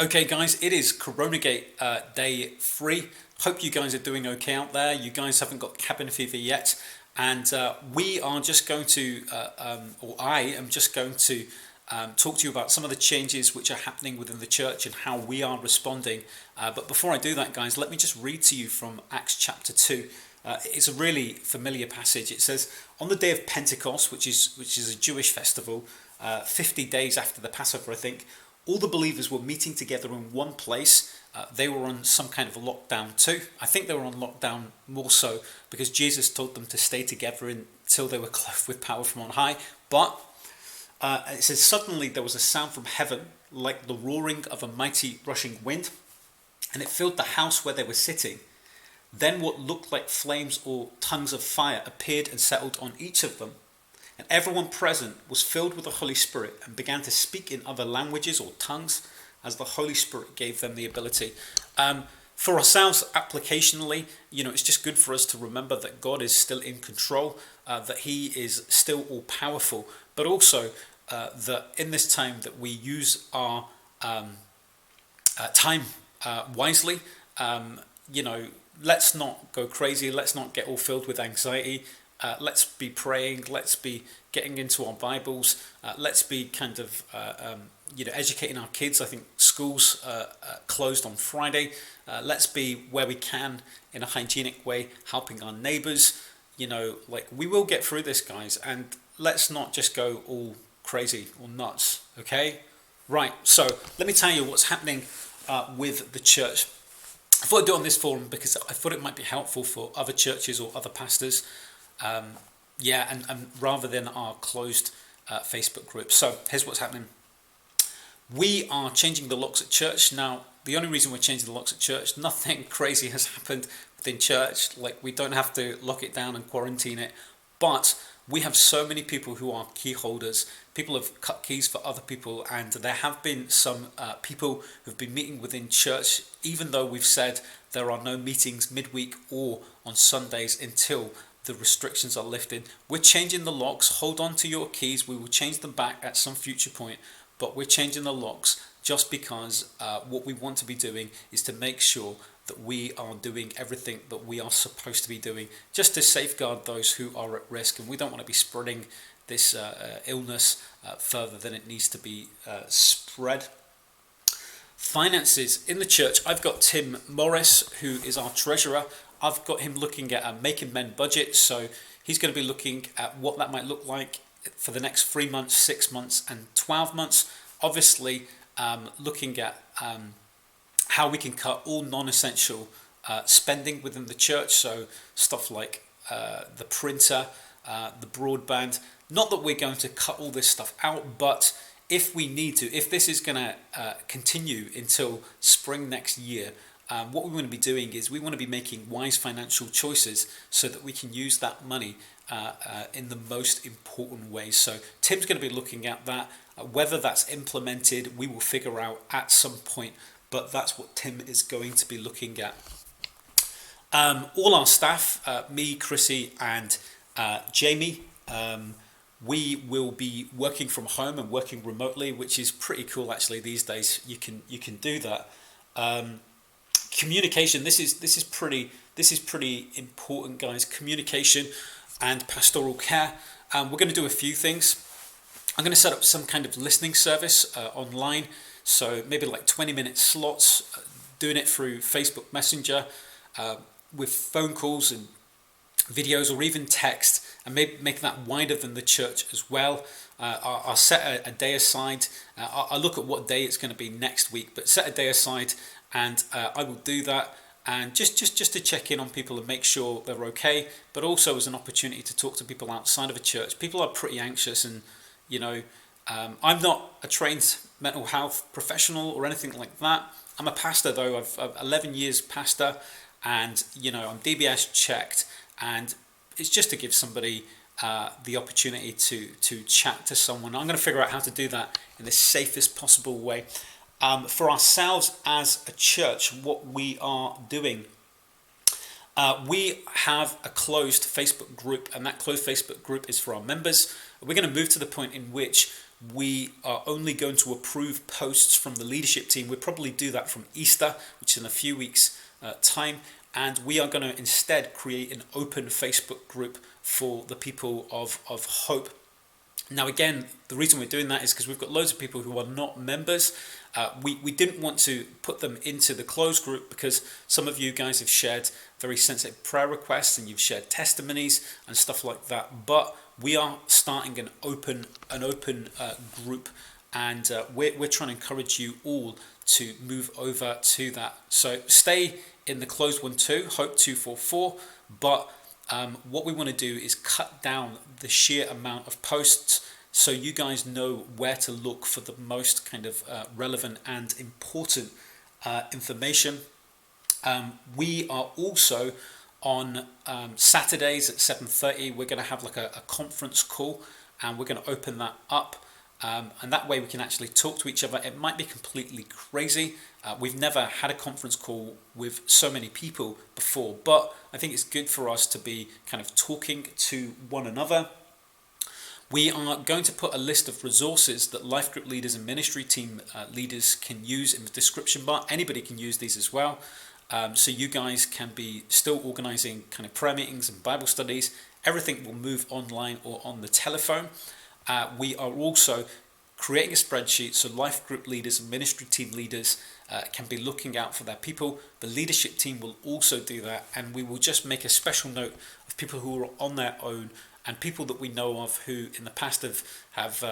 Okay, guys, it is Coronagate day 3. Hope you guys are doing okay out there. You guys haven't got cabin fever yet, and we are just going to, or I am just going to talk to you about some of the changes which are happening within the church and how we are responding. But before I do that, guys, let me just read to you from Acts chapter 2. It's a really familiar passage. It says, on the day of Pentecost, which is a Jewish festival, 50 days after the Passover, I think, all the believers were meeting together in one place. They were on some kind of lockdown too. I think they were on lockdown more so because Jesus told them to stay together until they were clothed with power from on high. But it says, suddenly there was a sound from heaven like the roaring of a mighty rushing wind, and it filled the house where they were sitting. Then what looked like flames or tongues of fire appeared and settled on each of them. And everyone present was filled with the Holy Spirit and began to speak in other languages or tongues as the Holy Spirit gave them the ability. For ourselves, applicationally, it's just good for us to remember that God is still in control, that He is still all powerful, but also that in this time that we use our time wisely. Let's not go crazy. Let's not get all filled with anxiety. Let's be praying. Let's be getting into our Bibles. Let's be kind of, educating our kids. I think schools closed on Friday. Let's be where we can in a hygienic way, helping our neighbours. We will get through this, guys. And let's not just go all crazy or nuts. Okay? Right. So let me tell you what's happening with the church. I thought I'd do it on this forum because I thought it might be helpful for other churches or other pastors. And rather than our closed Facebook group. So here's what's happening. We are changing the locks at church. Now, the only reason we're changing the locks at church, nothing crazy has happened within church. We don't have to lock it down and quarantine it. But we have so many people who are key holders. People have cut keys for other people, and there have been some people who've been meeting within church, even though we've said there are no meetings midweek or on Sundays until the restrictions are lifted. We're changing the locks. Hold on to your keys. We will change them back at some future point, but we're changing the locks just because what we want to be doing is to make sure that we are doing everything that we are supposed to be doing, just to safeguard those who are at risk. And we don't want to be spreading this illness further than it needs to be spread. Finances in the church. I've got Tim Morris, who is our treasurer. I've got him looking at a Make and Mend budget, so he's going to be looking at what that might look like for the next 3 months, 6 months and 12 months. Obviously, looking at how we can cut all non-essential spending within the church, so stuff like the printer, the broadband. Not that we're going to cut all this stuff out, but if we need to, if this is going to continue until spring next year, what we want to be doing is we want to be making wise financial choices so that we can use that money in the most important ways. So Tim's going to be looking at that. Whether that's implemented, we will figure out at some point, but that's what Tim is going to be looking at. All our staff, me, Chrissy and Jamie, we will be working from home and working remotely, which is pretty cool actually these days. You can do that. Communication. This is pretty important, guys. Communication and pastoral care. We're going to do a few things. I'm going to set up some kind of listening service online. So maybe like 20-minute slots, doing it through Facebook Messenger, with phone calls and videos or even text, and maybe making that wider than the church as well. I'll set a day aside. I'll look at what day it's going to be next week, but set a day aside. And I will do that, and just to check in on people and make sure they're okay, but also as an opportunity to talk to people outside of a church. People are pretty anxious, and I'm not a trained mental health professional or anything like that. I'm a pastor though. I've 11 years pastor, and I'm DBS checked, and it's just to give somebody the opportunity to chat to someone. I'm going to figure out how to do that in the safest possible way. For ourselves as a church, what we are doing, we have a closed Facebook group, and that closed Facebook group is for our members. We're going to move to the point in which we are only going to approve posts from the leadership team. We'll probably do that from Easter, which is in a few weeks' time. And we are going to instead create an open Facebook group for the people of Hope. Now, again, the reason we're doing that is because we've got loads of people who are not members. We didn't want to put them into the closed group because some of you guys have shared very sensitive prayer requests and you've shared testimonies and stuff like that. But we are starting an open group, and we're trying to encourage you all to move over to that. So stay in the closed one too, Hope 244, but what we want to do is cut down the sheer amount of posts so you guys know where to look for the most kind of relevant and important information. We are also on Saturdays at 7:30. We're going to have like a conference call, and we're going to open that up. And that way we can actually talk to each other. It might be completely crazy. We've never had a conference call with so many people before, but I think it's good for us to be kind of talking to one another. We are going to put a list of resources that life group leaders and ministry team leaders can use in the description bar. Anybody can use these as well. So you guys can be still organizing kind of prayer meetings and Bible studies. Everything will move online or on the telephone. We are also creating a spreadsheet so life group leaders and ministry team leaders can be looking out for their people. The leadership team will also do that, and we will just make a special note of people who are on their own and people that we know of who in the past have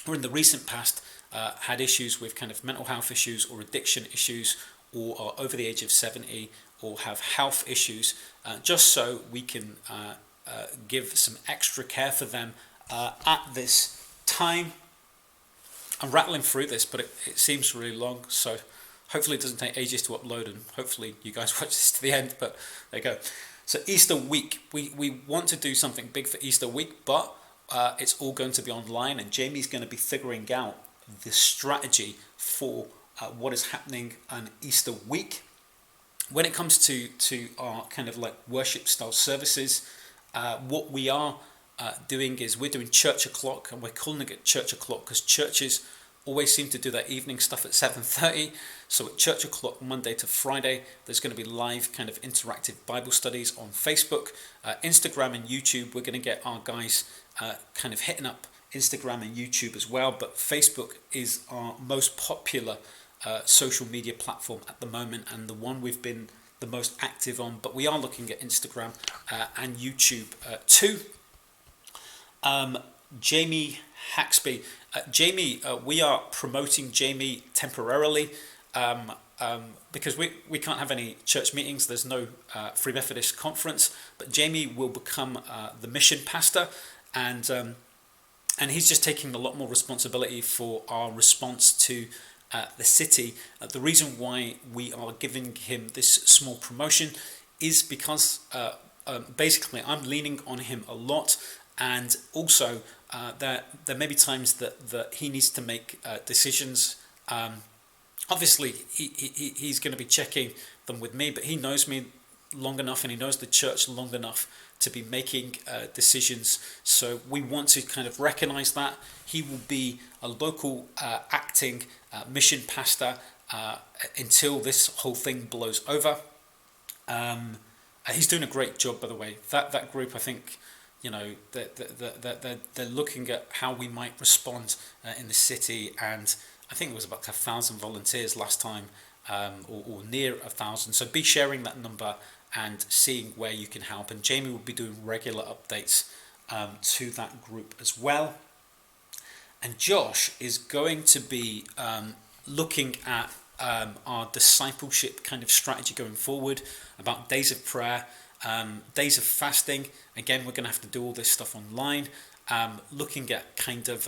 or in the recent past had issues with kind of mental health issues or addiction issues, or are over the age of 70 or have health issues, just so we can give some extra care for them at this time. I'm rattling through this, but it seems really long, so hopefully it doesn't take ages to upload, and hopefully you guys watch this to the end, but there you go. So Easter week, we want to do something big for Easter week, but it's all going to be online, and Jamie's going to be figuring out the strategy for what is happening on Easter week. When it comes to our kind of like worship style services, what we are doing is we're doing church o'clock, and we're calling it church o'clock because churches always seem to do their evening stuff at 7:30. So at church o'clock Monday to Friday, there's going to be live kind of interactive Bible studies on Facebook, Instagram and YouTube. We're going to get our guys kind of hitting up Instagram and YouTube as well, but Facebook is our most popular social media platform at the moment, and the one we've been the most active on, but we are looking at Instagram and YouTube too. Jamie Haxby. Jamie, we are promoting Jamie temporarily because we can't have any church meetings. There's no Free Methodist conference, but Jamie will become the mission pastor, and he's just taking a lot more responsibility for our response to the city. The reason why we are giving him this small promotion is because basically I'm leaning on him a lot. And also, there may be times that he needs to make decisions. Obviously, he's going to be checking them with me, but he knows me long enough and he knows the church long enough to be making decisions. So we want to kind of recognize that. He will be a local acting mission pastor until this whole thing blows over. He's doing a great job, by the way. That group, I think, you know, they're looking at how we might respond in the city, and I think it was about 1,000 volunteers last time, or near 1,000. So be sharing that number and seeing where you can help. And Jamie will be doing regular updates to that group as well. And Josh is going to be looking at our discipleship kind of strategy going forward, about days of prayer, days of fasting. Again, we're going to have to do all this stuff online, looking at kind of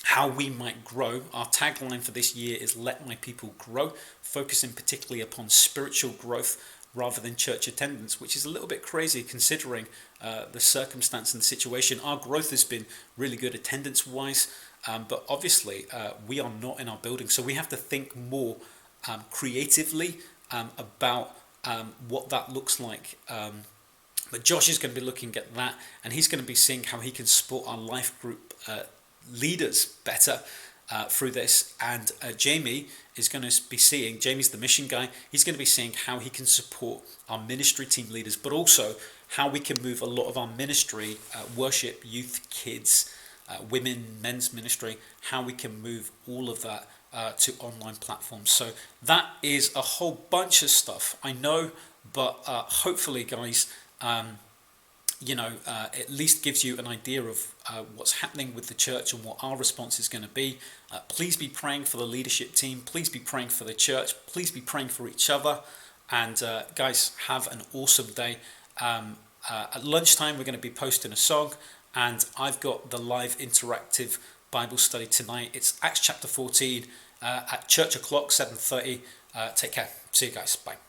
how we might grow. Our tagline for this year is "Let my people grow," focusing particularly upon spiritual growth rather than church attendance, which is a little bit crazy considering the circumstance and the situation. Our growth has been really good attendance-wise, but obviously we are not in our building, so we have to think more creatively about what that looks like. But Josh is going to be looking at that, and he's going to be seeing how he can support our life group leaders better through this. And Jamie is going to be seeing, Jamie's the mission guy, he's going to be seeing how he can support our ministry team leaders, but also how we can move a lot of our ministry, worship, youth, kids, women, men's ministry, how we can move all of that to online platforms. So that is a whole bunch of stuff, I know, but hopefully, guys, at least gives you an idea of what's happening with the church and what our response is going to be. Please be praying for the leadership team. Please be praying for the church. Please be praying for each other. And guys, have an awesome day. At lunchtime, we're going to be posting a song, and I've got the live interactive Bible study tonight. It's Acts chapter 14 at church o'clock, 7:30. Take care. See you guys. Bye.